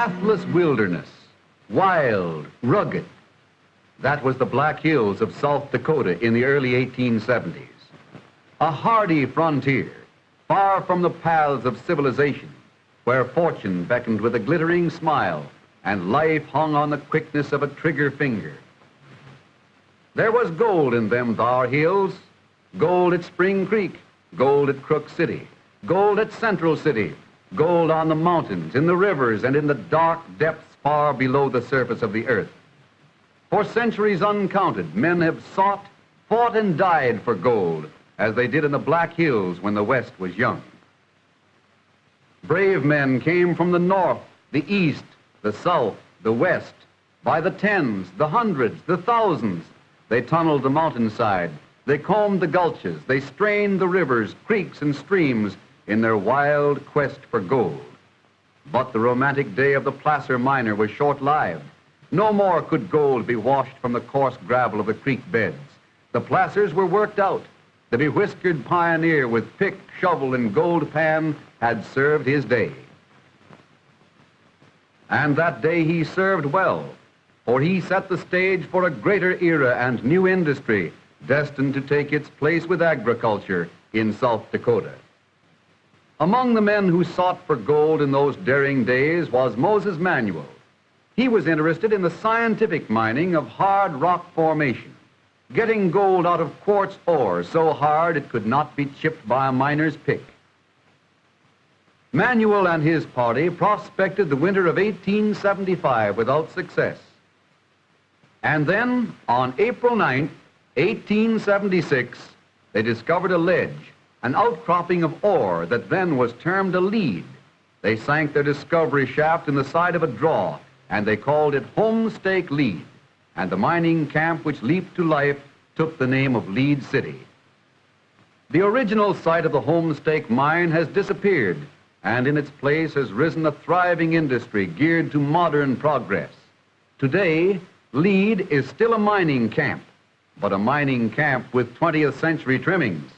pathless wilderness, wild, rugged. That was the Black Hills of South Dakota in the early 1870s. A hardy frontier, far from the paths of civilization, where fortune beckoned with a glittering smile and life hung on the quickness of a trigger finger. There was gold in them thar hills, gold at Spring Creek, gold at Crook City, gold at Central City, gold on the mountains, in the rivers, and in the dark depths far below the surface of the earth. For centuries uncounted, men have sought, fought, and died for gold, as they did in the Black Hills when the West was young. Brave men came from the north, the east, the south, the west. By the tens, the hundreds, the thousands, they tunneled the mountainside, they combed the gulches, they strained the rivers, creeks, and streams in their wild quest for gold. But the romantic day of the placer miner was short-lived. No more could gold be washed from the coarse gravel of the creek beds. The placers were worked out. The bewhiskered pioneer with pick, shovel, and gold pan had served his day. And that day he served well, for he set the stage for a greater era and new industry destined to take its place with agriculture in South Dakota. Among the men who sought for gold in those daring days was Moses Manuel. He was interested in the scientific mining of hard rock formation, getting gold out of quartz ore so hard it could not be chipped by a miner's pick. Manuel and his party prospected the winter of 1875 without success. And then, on April 9th, 1876, they discovered a ledge, an outcropping of ore that then was termed a lead. They sank their discovery shaft in the side of a draw, and they called it Homestake Lead, and the mining camp which leaped to life took the name of Lead City. The original site of the Homestake Mine has disappeared, and in its place has risen a thriving industry geared to modern progress. Today, Lead is still a mining camp, but a mining camp with 20th century trimmings.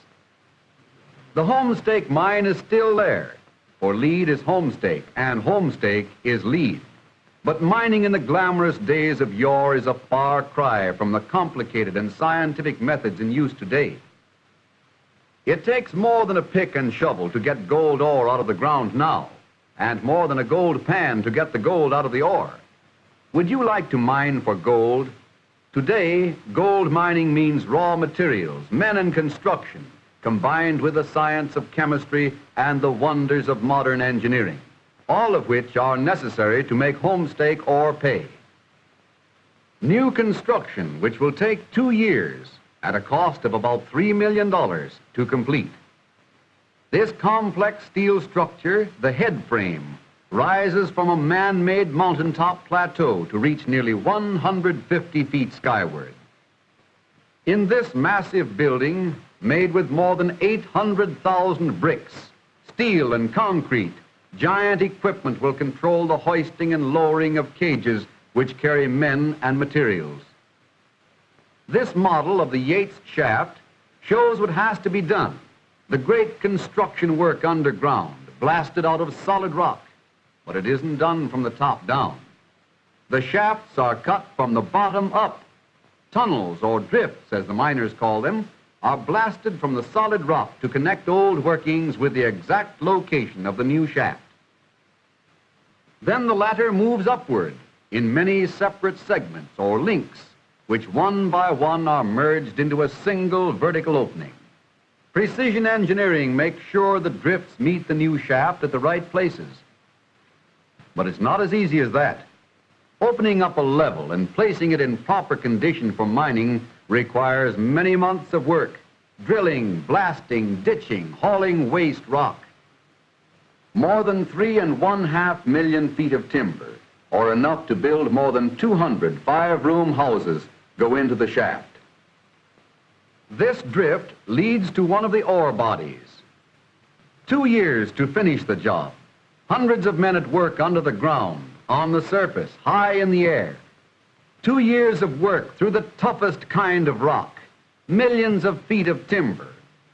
The Homestake Mine is still there, for Lead is Homestake, and Homestake is Lead. But mining in the glamorous days of yore is a far cry from the complicated and scientific methods in use today. It takes more than a pick and shovel to get gold ore out of the ground now, and more than a gold pan to get the gold out of the ore. Would you like to mine for gold? Today, gold mining means raw materials, men and construction, combined with the science of chemistry and the wonders of modern engineering, all of which are necessary to make Homestake ore pay. New construction, which will take 2 years at a cost of about $3 million to complete. This complex steel structure, the head frame, rises from a man-made mountaintop plateau to reach nearly 150 feet skyward. In this massive building, made with more than 800,000 bricks, steel and concrete, giant equipment will control the hoisting and lowering of cages which carry men and materials. This model of the Yates shaft shows what has to be done. The great construction work underground, blasted out of solid rock, but it isn't done from the top down. The shafts are cut from the bottom up. Tunnels, or drifts as the miners call them, are blasted from the solid rock to connect old workings with the exact location of the new shaft. Then the latter moves upward in many separate segments or links, which one by one are merged into a single vertical opening. Precision engineering makes sure the drifts meet the new shaft at the right places. But it's not as easy as that. Opening up a level and placing it in proper condition for mining requires many months of work, drilling, blasting, ditching, hauling waste rock. More than 3.5 million feet of timber, or enough to build more than 200 five-room houses, go into the shaft. This drift leads to one of the ore bodies. 2 years to finish the job. Hundreds of men at work under the ground, on the surface, high in the air. 2 years of work through the toughest kind of rock. Millions of feet of timber.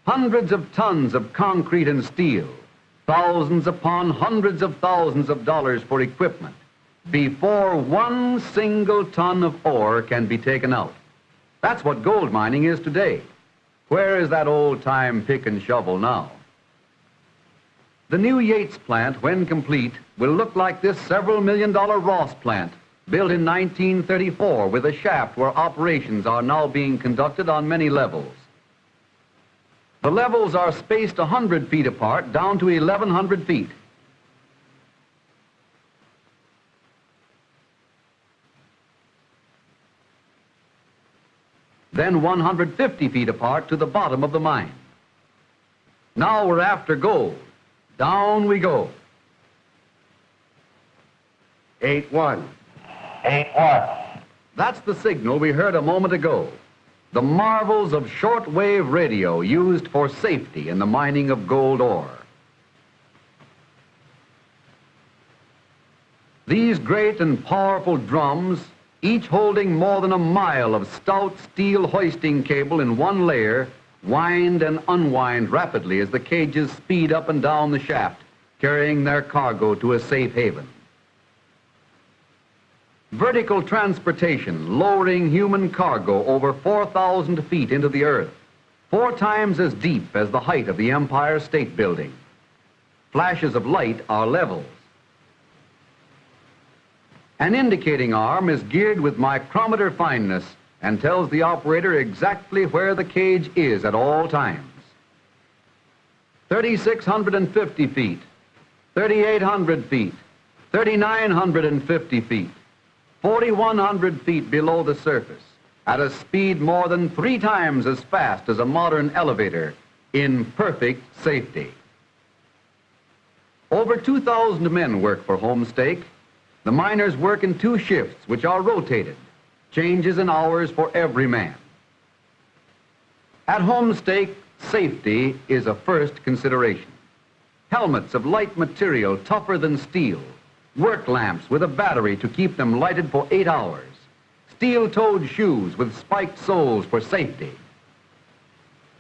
Hundreds of tons of concrete and steel. Thousands upon hundreds of thousands of dollars for equipment. before one single ton of ore can be taken out. That's what gold mining is today. Where is that old-time pick and shovel now? The new Yates plant, when complete, will look like this several million-dollar Ross plant, built in 1934 with a shaft where operations are now being conducted on many levels. The levels are spaced 100 feet apart down to 1,100 feet. Then 150 feet apart to the bottom of the mine. Now we're after gold. Down we go. 8-1. 8-1. That's the signal we heard a moment ago. The marvels of shortwave radio used for safety in the mining of gold ore. These great and powerful drums, each holding more than a mile of stout steel hoisting cable in one layer, wind and unwind rapidly as the cages speed up and down the shaft, carrying their cargo to a safe haven. Vertical transportation, lowering human cargo over 4,000 feet into the earth, 4 times as deep as the height of the Empire State Building. Flashes of light are levels. An indicating arm is geared with micrometer fineness and tells the operator exactly where the cage is at all times. 3,650 feet, 3,800 feet, 3,950 feet, 4,100 feet below the surface, at a speed more than 3 times as fast as a modern elevator, in perfect safety. Over 2,000 men work for Homestake. The miners work in 2 shifts, which are rotated, changes in hours for every man. At Homestake, safety is a first consideration. Helmets of light material tougher than steel, work lamps with a battery to keep them lighted for 8 hours, steel-toed shoes with spiked soles for safety.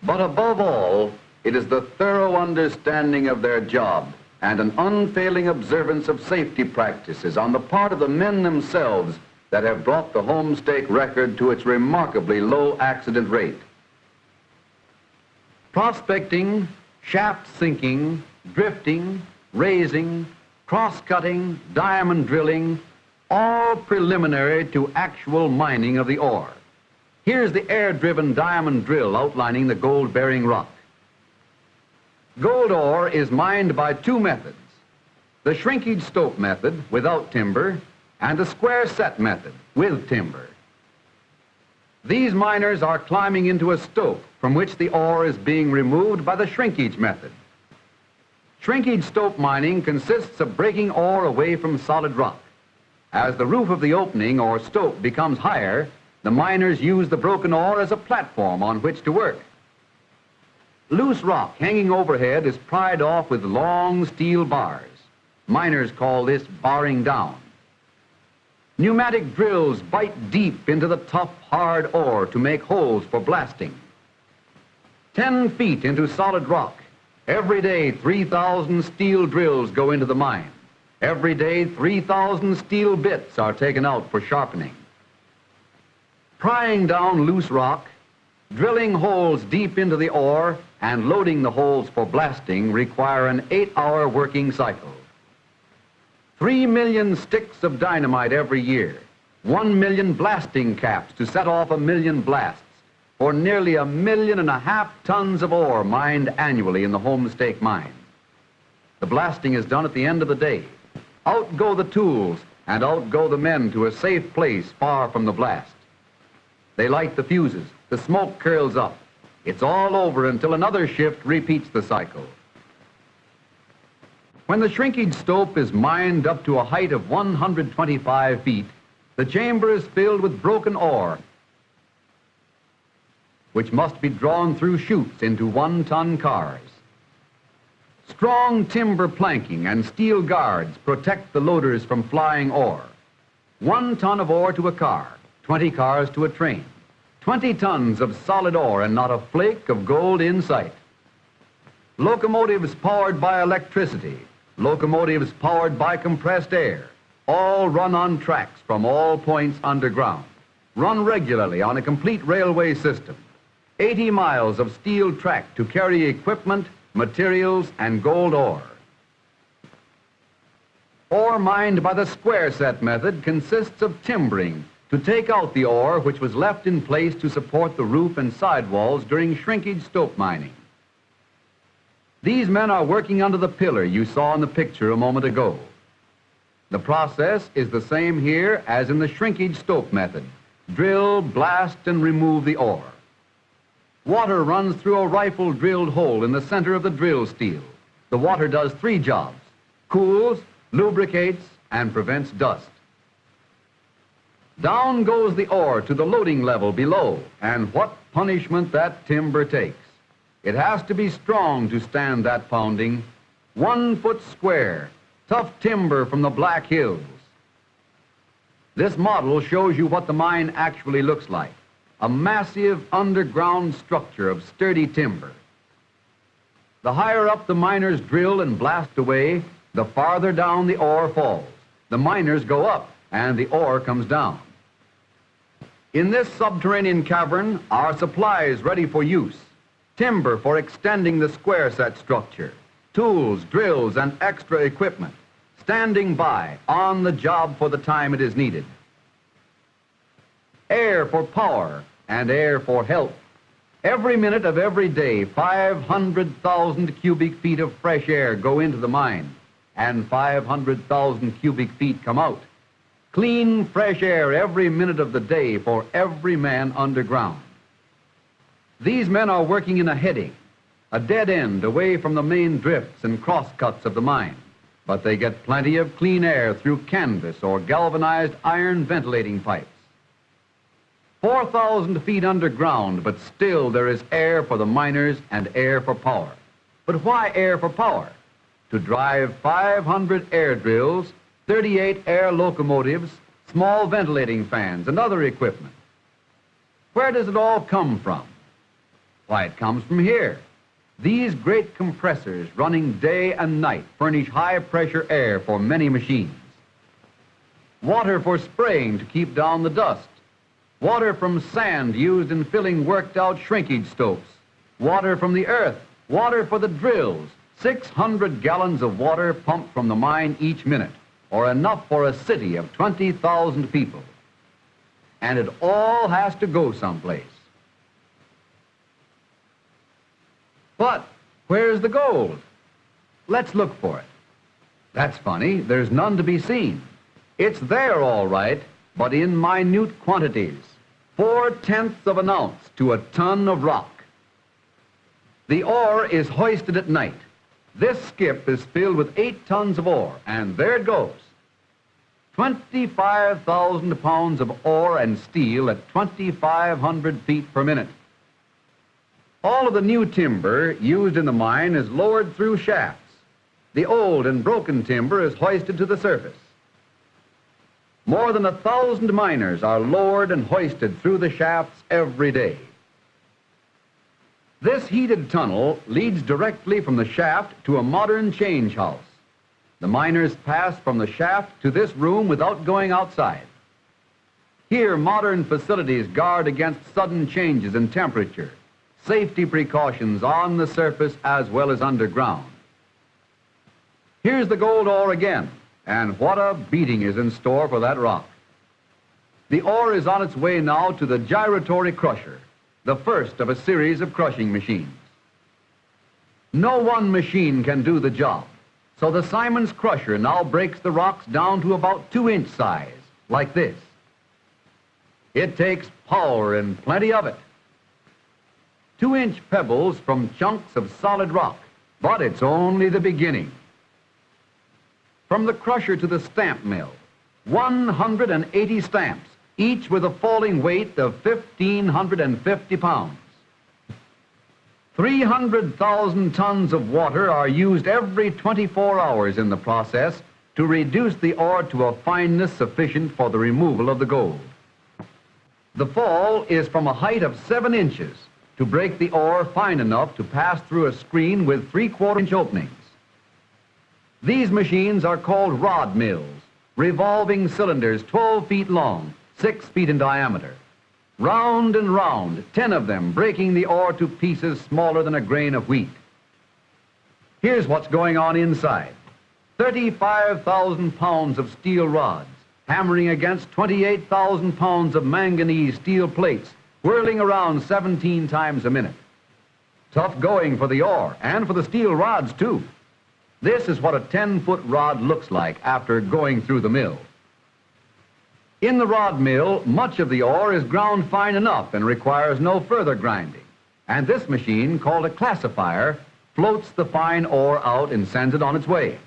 But above all, it is the thorough understanding of their job and an unfailing observance of safety practices on the part of the men themselves that have brought the Homestake record to its remarkably low accident rate. Prospecting, shaft sinking, drifting, raising, cross-cutting, diamond drilling, all preliminary to actual mining of the ore. Here's the air-driven diamond drill outlining the gold-bearing rock. Gold ore is mined by 2 methods: the shrinkage stope method without timber and the square set method with timber. These miners are climbing into a stope from which the ore is being removed by the shrinkage method. Shrinkage stope mining consists of breaking ore away from solid rock. As the roof of the opening or stope becomes higher, the miners use the broken ore as a platform on which to work. Loose rock hanging overhead is pried off with long steel bars. Miners call this barring down. Pneumatic drills bite deep into the tough, hard ore to make holes for blasting. 10 feet into solid rock. Every day, 3,000 steel drills go into the mine. Every day, 3,000 steel bits are taken out for sharpening. Prying down loose rock, drilling holes deep into the ore, and loading the holes for blasting require an 8-hour working cycle. 3 million sticks of dynamite every year, 1 million blasting caps to set off 1 million blasts, for nearly 1.5 million tons of ore mined annually in the Homestake mine. The blasting is done at the end of the day. Out go the tools and out go the men to a safe place far from the blast. They light the fuses, the smoke curls up. It's all over until another shift repeats the cycle. When the shrinkage stope is mined up to a height of 125 feet, the chamber is filled with broken ore, which must be drawn through chutes into 1-ton cars. Strong timber planking and steel guards protect the loaders from flying ore. 1 ton of ore to a car, 20 cars to a train. 20 tons of solid ore and not a flake of gold in sight. Locomotives powered by electricity, locomotives powered by compressed air, All run on tracks from all points underground. Run regularly on a complete railway system. 80 miles of steel track to carry equipment, materials, and gold ore. Ore mined by the square set method consists of timbering to take out the ore which was left in place to support the roof and sidewalls during shrinkage stope mining. These men are working under the pillar you saw in the picture a moment ago. The process is the same here as in the shrinkage stope method. Drill, blast, and remove the ore. Water runs through a rifle drilled hole in the center of the drill steel. The water does 3 jobs: cools, lubricates, and prevents dust. Down goes the ore to the loading level below, and what punishment that timber takes. It has to be strong to stand that pounding. 1 foot square, tough timber from the Black Hills. This model shows you what the mine actually looks like. A massive underground structure of sturdy timber. The higher up the miners drill and blast away, the farther down the ore falls. The miners go up and the ore comes down. In this subterranean cavern are supplies ready for use. Timber for extending the square set structure. Tools, drills, and extra equipment. Standing by, on the job for the time it is needed. Air for power and air for help. Every minute of every day, 500,000 cubic feet of fresh air go into the mine, and 500,000 cubic feet come out. Clean, fresh air every minute of the day for every man underground. These men are working in a heading, a dead end away from the main drifts and crosscuts of the mine, but they get plenty of clean air through canvas or galvanized iron ventilating pipes. 4,000 feet underground, but still there is air for the miners and air for power. But why air for power? To drive 500 air drills, 38 air locomotives, small ventilating fans, and other equipment. Where does it all come from? Why, it comes from here. These great compressors running day and night furnish high-pressure air for many machines. Water for spraying to keep down the dust. Water from sand used in filling worked-out shrinkage stopes. Water from the earth. Water for the drills. 600 gallons of water pumped from the mine each minute, or enough for a city of 20,000 people. And it all has to go someplace. But where's the gold? Let's look for it. That's funny, there's none to be seen. It's there all right, but in minute quantities. 4/10 of an ounce to a ton of rock. The ore is hoisted at night. This skip is filled with 8 tons of ore, and there it goes. 25,000 pounds of ore and steel at 2,500 feet per minute. All of the new timber used in the mine is lowered through shafts. The old and broken timber is hoisted to the surface. More than 1,000 miners are lowered and hoisted through the shafts every day. This heated tunnel leads directly from the shaft to a modern change house. The miners pass from the shaft to this room without going outside. Here, modern facilities guard against sudden changes in temperature. Safety precautions on the surface as well as underground. Here's the gold ore again, and what a beating is in store for that rock. The ore is on its way now to the gyratory crusher, the first of a series of crushing machines. No one machine can do the job, so the Simon's crusher now breaks the rocks down to about 2-inch size, like this. It takes power and plenty of it. 2-inch pebbles from chunks of solid rock, but it's only the beginning. From the crusher to the stamp mill, 180 stamps, each with a falling weight of 1,550 pounds. 300,000 tons of water are used every 24 hours in the process to reduce the ore to a fineness sufficient for the removal of the gold. The fall is from a height of 7 inches to break the ore fine enough to pass through a screen with 3/4-inch openings. These machines are called rod mills, revolving cylinders 12 feet long, 6 feet in diameter. Round and round, 10 of them breaking the ore to pieces smaller than a grain of wheat. Here's what's going on inside. 35,000 pounds of steel rods, hammering against 28,000 pounds of manganese steel plates, whirling around 17 times a minute. Tough going for the ore, and for the steel rods, too. This is what a 10-foot rod looks like after going through the mill. In the rod mill, much of the ore is ground fine enough and requires no further grinding. And this machine, called a classifier, floats the fine ore out and sends it on its way.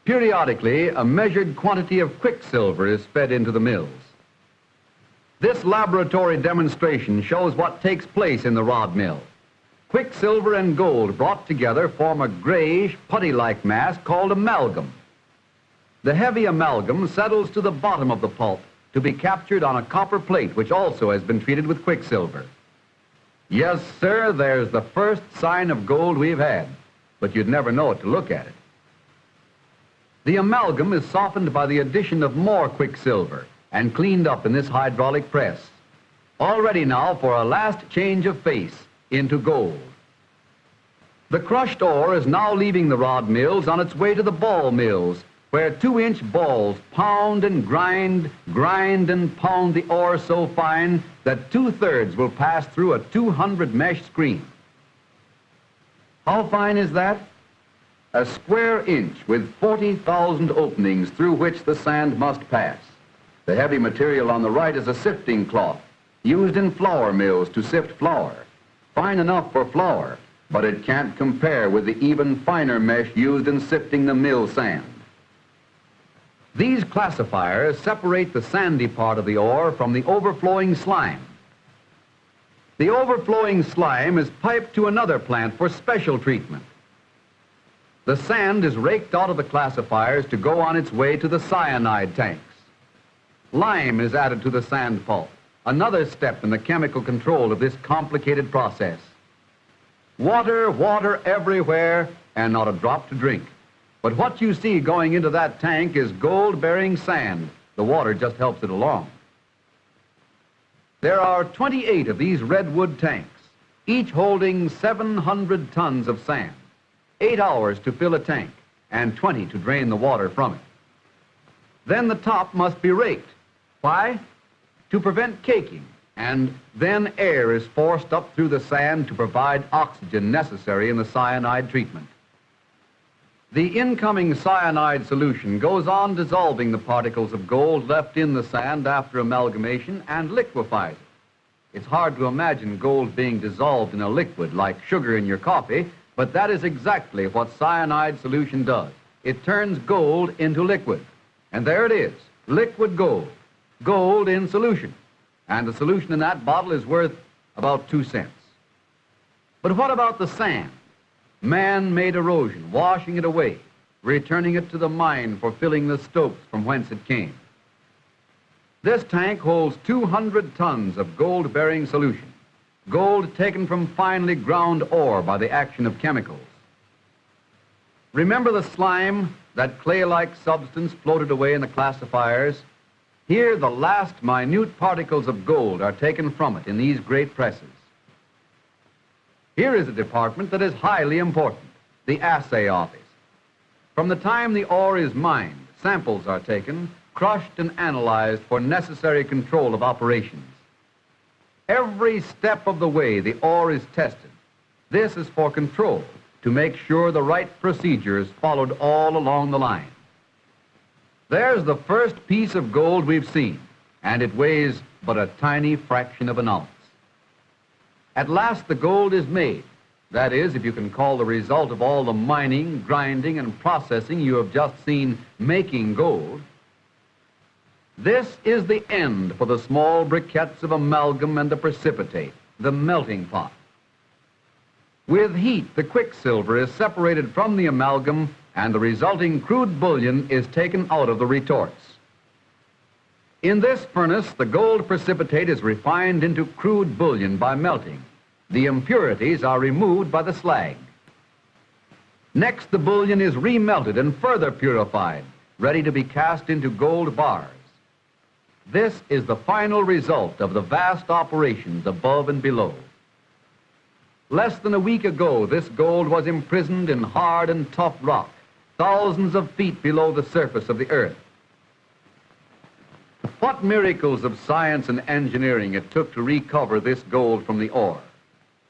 Periodically, a measured quantity of quicksilver is fed into the mills. This laboratory demonstration shows what takes place in the rod mill. Quicksilver and gold brought together form a grayish, putty-like mass called amalgam. The heavy amalgam settles to the bottom of the pulp to be captured on a copper plate, which also has been treated with quicksilver. Yes, sir, there's the first sign of gold we've had, but you'd never know it to look at it. The amalgam is softened by the addition of more quicksilver and cleaned up in this hydraulic press. All ready now for a last change of face into gold. The crushed ore is now leaving the rod mills on its way to the ball mills, where 2-inch balls pound and grind and pound the ore so fine that 2/3 will pass through a 200 mesh screen. How fine is that? A square inch with 40,000 openings through which the sand must pass. The heavy material on the right is a sifting cloth, used in flour mills to sift flour. Fine enough for flour, but it can't compare with the even finer mesh used in sifting the mill sand. These classifiers separate the sandy part of the ore from the overflowing slime. The overflowing slime is piped to another plant for special treatment. The sand is raked out of the classifiers to go on its way to the cyanide tanks. Lime is added to the sand pulp, another step in the chemical control of this complicated process. Water, water everywhere, and not a drop to drink. But what you see going into that tank is gold-bearing sand. The water just helps it along. There are 28 of these redwood tanks, each holding 700 tons of sand. 8 hours to fill a tank, and 20 to drain the water from it. Then the top must be raked. Why? To prevent caking, and then air is forced up through the sand to provide oxygen necessary in the cyanide treatment. The incoming cyanide solution goes on dissolving the particles of gold left in the sand after amalgamation and liquefies it. It's hard to imagine gold being dissolved in a liquid like sugar in your coffee, but that is exactly what cyanide solution does. It turns gold into liquid. And there it is, liquid gold, gold in solution. And the solution in that bottle is worth about 2 cents. But what about the sand? Man-made erosion, washing it away, returning it to the mine for filling the stopes from whence it came. This tank holds 200 tons of gold-bearing solution, gold taken from finely ground ore by the action of chemicals. Remember the slime, that clay-like substance floated away in the classifiers? Here, the last minute particles of gold are taken from it in these great presses. Here is a department that is highly important, the assay office. From the time the ore is mined, samples are taken, crushed and analyzed for necessary control of operations. Every step of the way, the ore is tested. This is for control, to make sure the right procedure is followed all along the line. There's the first piece of gold we've seen, and it weighs but a tiny fraction of an ounce. At last the gold is made. That is, if you can call the result of all the mining, grinding, and processing you have just seen making gold. This is the end for the small briquettes of amalgam and the precipitate, the melting pot. With heat, the quicksilver is separated from the amalgam, and the resulting crude bullion is taken out of the retorts. In this furnace, the gold precipitate is refined into crude bullion by melting. The impurities are removed by the slag. Next, the bullion is remelted and further purified, ready to be cast into gold bars. This is the final result of the vast operations above and below. Less than a week ago, this gold was imprisoned in hard and tough rock, thousands of feet below the surface of the earth. What miracles of science and engineering it took to recover this gold from the ore.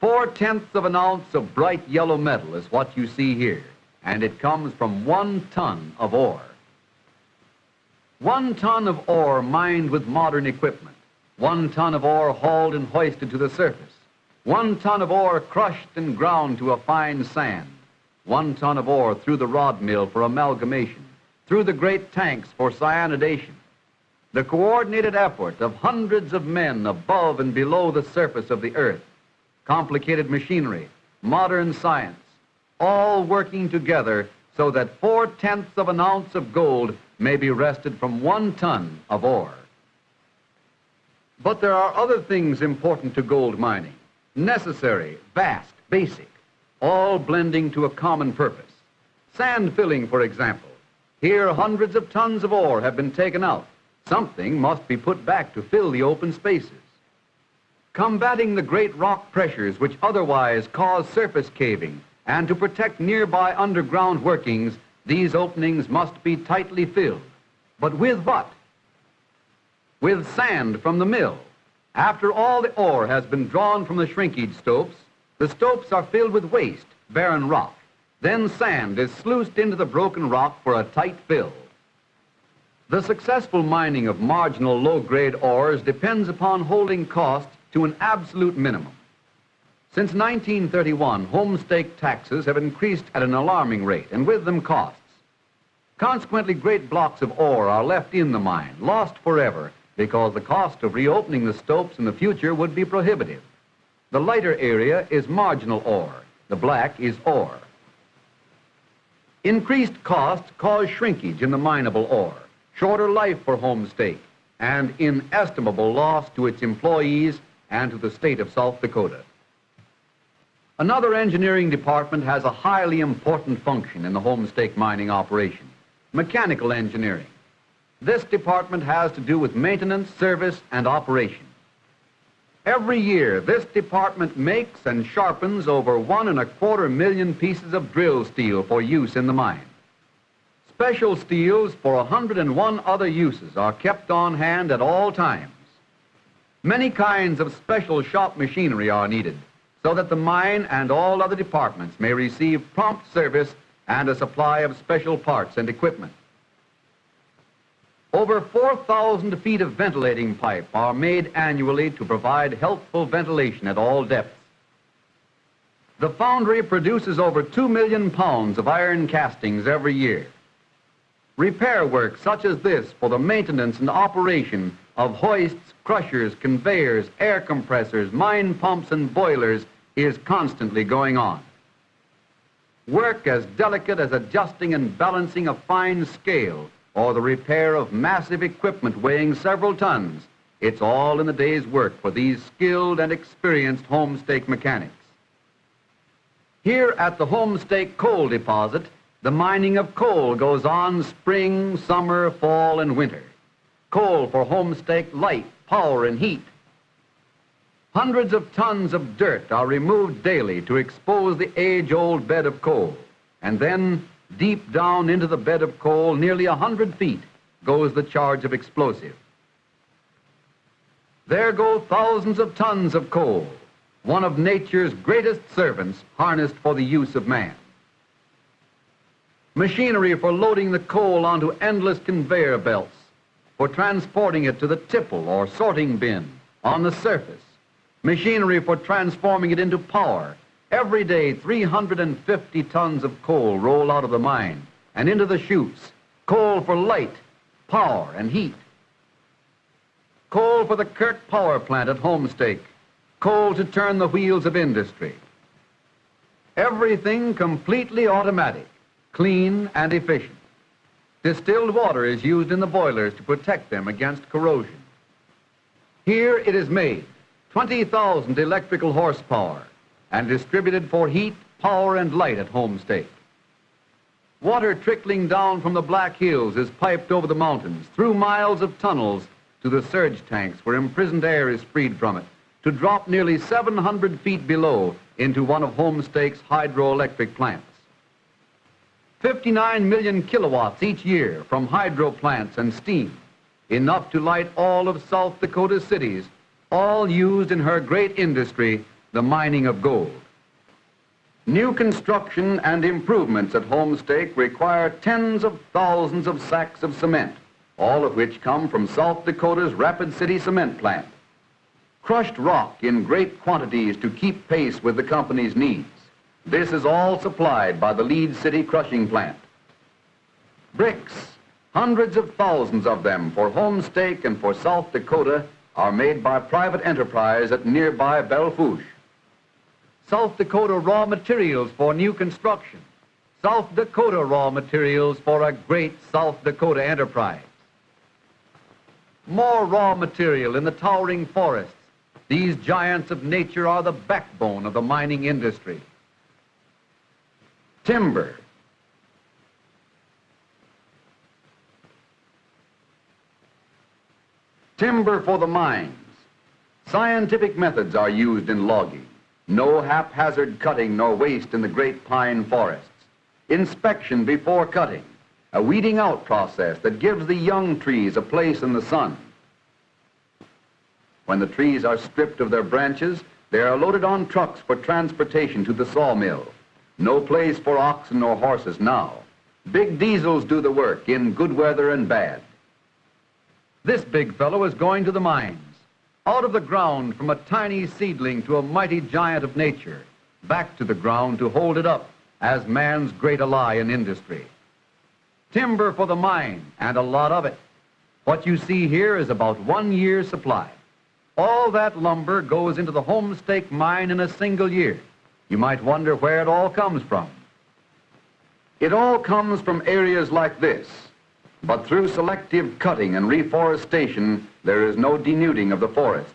4/10 of an ounce of bright yellow metal is what you see here, and it comes from 1 ton of ore. 1 ton of ore mined with modern equipment, 1 ton of ore hauled and hoisted to the surface, 1 ton of ore crushed and ground to a fine sand, 1 ton of ore through the rod mill for amalgamation, through the great tanks for cyanidation. The coordinated effort of hundreds of men above and below the surface of the earth, complicated machinery, modern science, all working together so that 4/10 of an ounce of gold may be wrested from 1 ton of ore. But there are other things important to gold mining, necessary, vast, basic, all blending to a common purpose. Sand filling, for example. Here, hundreds of tons of ore have been taken out. Something must be put back to fill the open spaces. Combating the great rock pressures which otherwise cause surface caving, and to protect nearby underground workings, these openings must be tightly filled. But with what? With sand from the mill. After all the ore has been drawn from the shrinkage stopes, the stopes are filled with waste, barren rock. Then sand is sluiced into the broken rock for a tight fill. The successful mining of marginal low-grade ores depends upon holding costs to an absolute minimum. Since 1931, homestake taxes have increased at an alarming rate, and with them costs. Consequently, great blocks of ore are left in the mine, lost forever, because the cost of reopening the stopes in the future would be prohibitive. The lighter area is marginal ore. The black is ore. Increased costs cause shrinkage in the mineable ore, shorter life for Homestake, and inestimable loss to its employees and to the state of South Dakota. Another engineering department has a highly important function in the Homestake mining operation, mechanical engineering. This department has to do with maintenance, service, and operation. Every year, this department makes and sharpens over 1.25 million pieces of drill steel for use in the mine. Special steels for 101 other uses are kept on hand at all times. Many kinds of special shop machinery are needed so that the mine and all other departments may receive prompt service and a supply of special parts and equipment. Over 4,000 feet of ventilating pipe are made annually to provide healthful ventilation at all depths. The foundry produces over 2 million pounds of iron castings every year. Repair work such as this for the maintenance and operation of hoists, crushers, conveyors, air compressors, mine pumps, and boilers is constantly going on. Work as delicate as adjusting and balancing a fine scale or the repair of massive equipment weighing several tons, it's all in the day's work for these skilled and experienced homestake mechanics. Here at the Homestake Coal Deposit, the mining of coal goes on spring, summer, fall, and winter. Coal for homestake light, power, and heat. Hundreds of tons of dirt are removed daily to expose the age-old bed of coal. And then, deep down into the bed of coal, nearly 100 feet, goes the charge of explosive. There go thousands of tons of coal, one of nature's greatest servants, harnessed for the use of man. Machinery for loading the coal onto endless conveyor belts, for transporting it to the tipple or sorting bin on the surface. Machinery for transforming it into power. Every day, 350 tons of coal roll out of the mine and into the chutes. Coal for light, power, and heat. Coal for the Kirk power plant at Homestake. Coal to turn the wheels of industry. Everything completely automatic, clean and efficient. Distilled water is used in the boilers to protect them against corrosion. Here it is made, 20,000 electrical horsepower, and distributed for heat, power, and light at Homestake. Water trickling down from the Black Hills is piped over the mountains, through miles of tunnels to the surge tanks where imprisoned air is freed from it, to drop nearly 700 feet below into one of Homestake's hydroelectric plants. 59 million kilowatts each year from hydro plants and steam, enough to light all of South Dakota's cities, all used in her great industry, the mining of gold. New construction and improvements at Homestake require tens of thousands of sacks of cement, all of which come from South Dakota's Rapid City Cement Plant. Crushed rock in great quantities to keep pace with the company's needs. This is all supplied by the Lead City Crushing Plant. Bricks, hundreds of thousands of them for Homestake and for South Dakota, are made by private enterprise at nearby Belle Fourche. South Dakota raw materials for new construction. South Dakota raw materials for a great South Dakota enterprise. More raw material in the towering forests. These giants of nature are the backbone of the mining industry. Timber. Timber for the mines. Scientific methods are used in logging. No haphazard cutting nor waste in the great pine forests. Inspection before cutting. A weeding out process that gives the young trees a place in the sun. When the trees are stripped of their branches, they are loaded on trucks for transportation to the sawmill. No place for oxen or horses now. Big diesels do the work in good weather and bad. This big fellow is going to the mines, out of the ground from a tiny seedling to a mighty giant of nature, back to the ground to hold it up as man's great ally in industry. Timber for the mine, and a lot of it. What you see here is about 1 year's supply. All that lumber goes into the Homestake mine in a single year. You might wonder where it all comes from. It all comes from areas like this, but through selective cutting and reforestation, there is no denuding of the forests.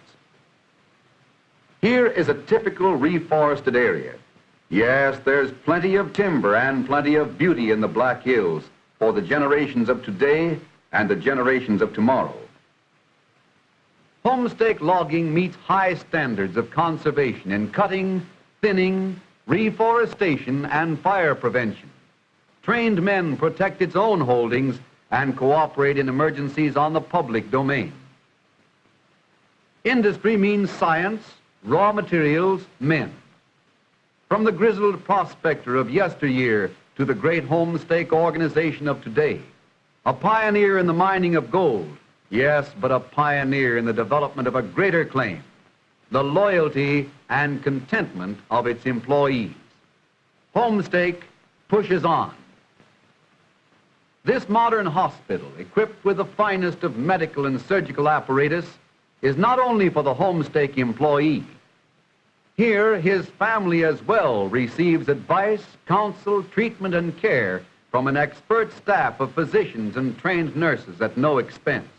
Here is a typical reforested area. Yes, there's plenty of timber and plenty of beauty in the Black Hills for the generations of today and the generations of tomorrow. Homestake logging meets high standards of conservation in cutting, thinning, reforestation, and fire prevention. Trained men protect its own holdings and cooperate in emergencies on the public domain. Industry means science, raw materials, men. From the grizzled prospector of yesteryear to the great Homestake organization of today, a pioneer in the mining of gold, yes, but a pioneer in the development of a greater claim, the loyalty and contentment of its employees. Homestake pushes on. This modern hospital, equipped with the finest of medical and surgical apparatus, is not only for the Homestake employee. Here, his family as well receives advice, counsel, treatment, and care from an expert staff of physicians and trained nurses at no expense.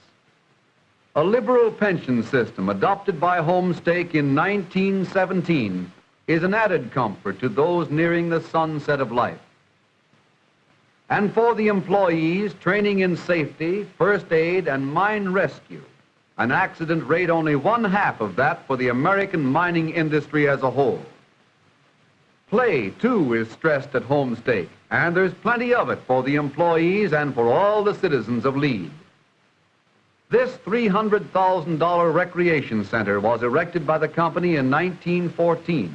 A liberal pension system adopted by Homestake in 1917 is an added comfort to those nearing the sunset of life. And for the employees, training in safety, first aid, and mine rescue, an accident rate only 1/2 of that for the American mining industry as a whole. Play, too, is stressed at Homestake, and there's plenty of it for the employees and for all the citizens of Lead. This $300,000 recreation center was erected by the company in 1914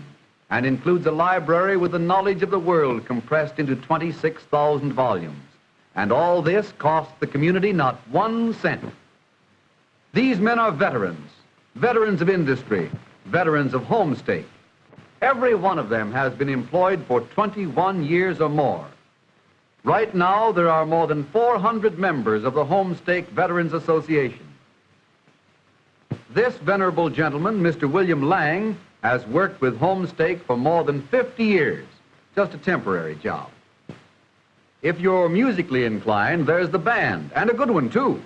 and includes a library with the knowledge of the world compressed into 26,000 volumes. And all this cost the community not 1 cent. These men are veterans, veterans of industry, veterans of Homestake. Every one of them has been employed for 21 years or more. Right now, there are more than 400 members of the Homestake Veterans Association. This venerable gentleman, Mr. William Lang, has worked with Homestake for more than 50 years, just a temporary job. If you're musically inclined, there's the band, and a good one, too.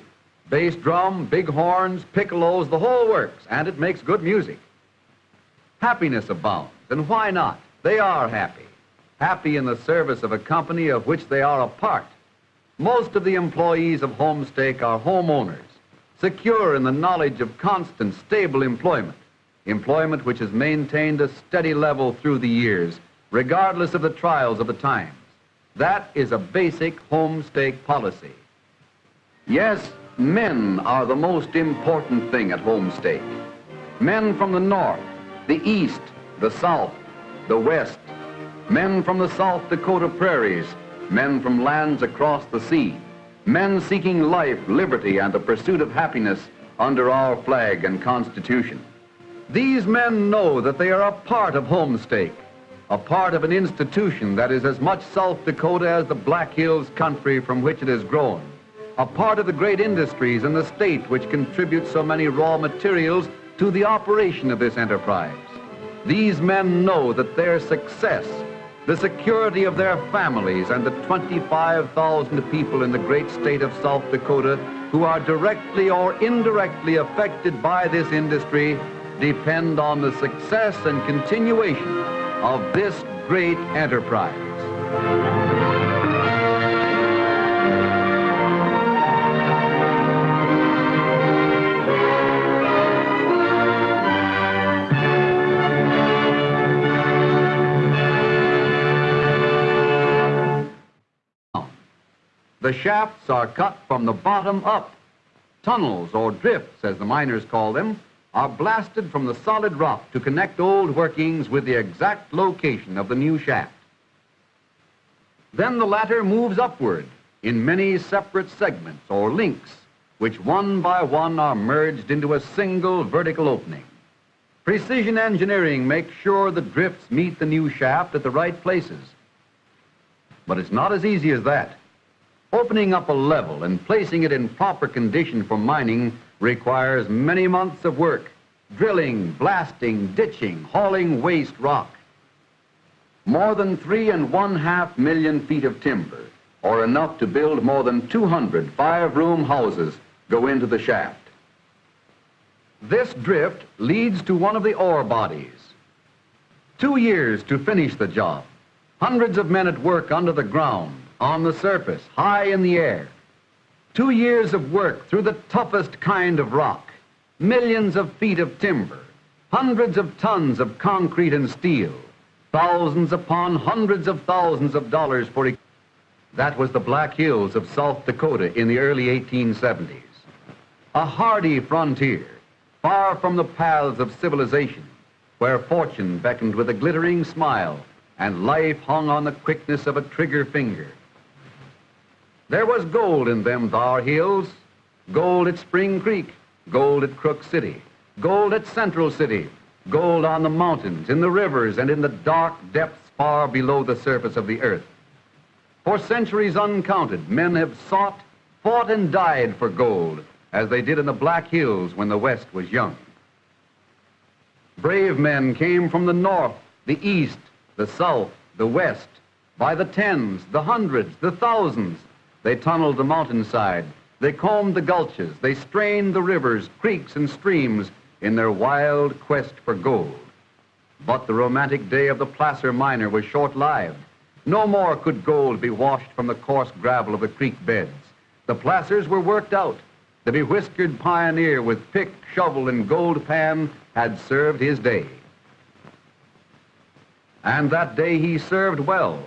Bass drum, big horns, piccolos, the whole works, and it makes good music. Happiness abounds, and why not? They are happy. happy in the service of a company of which they are a part. Most of the employees of Homestake are homeowners, secure in the knowledge of constant, stable employment, employment which has maintained a steady level through the years, regardless of the trials of the times. That is a basic Homestake policy. Yes, men are the most important thing at Homestake. Men from the north, the east, the south, the west. Men from the South Dakota prairies, men from lands across the sea. Men seeking life, liberty, and the pursuit of happiness under our flag and Constitution. These men know that they are a part of Homestake, a part of an institution that is as much South Dakota as the Black Hills country from which it has grown, a part of the great industries in the state which contribute so many raw materials to the operation of this enterprise. These men know that their success, the security of their families, and the 25,000 people in the great state of South Dakota who are directly or indirectly affected by this industry depend on the success and continuation of this great enterprise. The shafts are cut from the bottom up. Tunnels, or drifts as the miners call them, are blasted from the solid rock to connect old workings with the exact location of the new shaft. Then the latter moves upward in many separate segments or links, which one by one are merged into a single vertical opening. Precision engineering makes sure the drifts meet the new shaft at the right places. But it's not as easy as that. Opening up a level and placing it in proper condition for mining requires many months of work, drilling, blasting, ditching, hauling waste rock. More than 3.5 million feet of timber, or enough to build more than 200 five-room houses, go into the shaft. This drift leads to one of the ore bodies. 2 years to finish the job. Hundreds of men at work under the ground, on the surface, high in the air. 2 years of work through the toughest kind of rock, millions of feet of timber, hundreds of tons of concrete and steel, thousands upon hundreds of thousands of dollars for that was the Black Hills of South Dakota in the early 1870s. A hardy frontier, far from the paths of civilization, where fortune beckoned with a glittering smile and life hung on the quickness of a trigger finger. There was gold in them thar hills, gold at Spring Creek, gold at Crook City, gold at Central City, gold on the mountains, in the rivers, and in the dark depths far below the surface of the earth. For centuries uncounted, men have sought, fought, and died for gold, as they did in the Black Hills when the West was young. Brave men came from the north, the east, the south, the west, by the tens, the hundreds, the thousands. They tunneled the mountainside, they combed the gulches, they strained the rivers, creeks, and streams in their wild quest for gold. But the romantic day of the placer miner was short-lived. No more could gold be washed from the coarse gravel of the creek beds. The placers were worked out. The bewhiskered pioneer with pick, shovel, and gold pan had served his day. And that day he served well.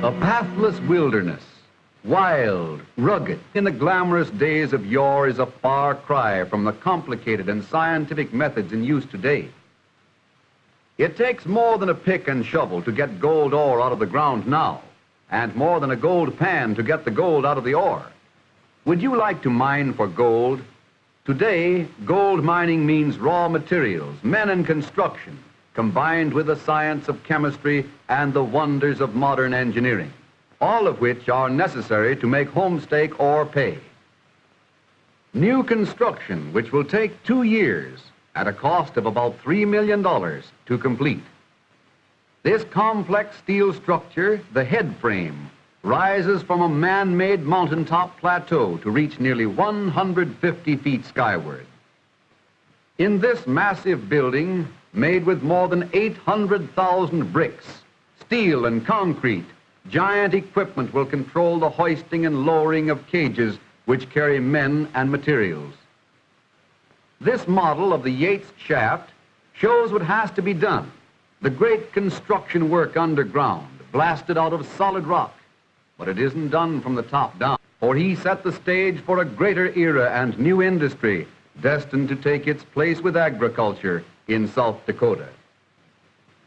A pathless wilderness, wild, rugged, in the glamorous days of yore is a far cry from the complicated and scientific methods in use today. It takes more than a pick and shovel to get gold ore out of the ground now, and more than a gold pan to get the gold out of the ore. Would you like to mine for gold? Today, gold mining means raw materials, men and construction, combined with the science of chemistry and the wonders of modern engineering, all of which are necessary to make homestake ore pay. New construction, which will take 2 years at a cost of about $3 million to complete. This complex steel structure, the head frame, rises from a man-made mountaintop plateau to reach nearly 150 feet skyward. In this massive building, made with more than 800,000 bricks, steel and concrete, giant equipment will control the hoisting and lowering of cages which carry men and materials. This model of the Yates shaft shows what has to be done. The great construction work underground, blasted out of solid rock. But it isn't done from the top down, for he set the stage for a greater era and new industry destined to take its place with agriculture in South Dakota.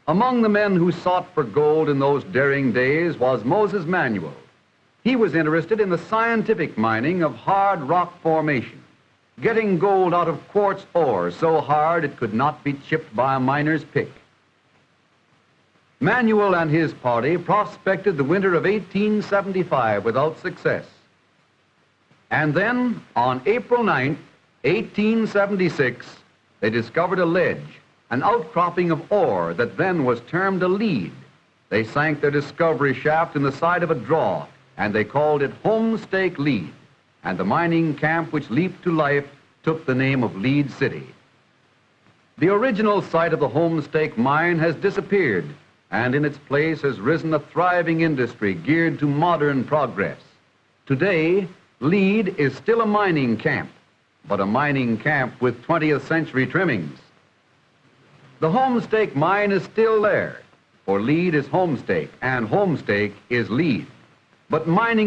Among the men who sought for gold in those daring days was Moses Manuel. He was interested in the scientific mining of hard rock formation, getting gold out of quartz ore so hard it could not be chipped by a miner's pick. Manuel and his party prospected the winter of 1875 without success. And then, on April 9th, 1876, they discovered a ledge, an outcropping of ore that then was termed a lead. They sank their discovery shaft in the side of a draw, and they called it Homestake Lead. And the mining camp which leaped to life took the name of Lead City. The original site of the Homestake Mine has disappeared, and in its place has risen a thriving industry geared to modern progress. Today, Lead is still a mining camp, but a mining camp with 20th century trimmings. The Homestake Mine is still there, for Lead is homestake and homestake is Lead. But mining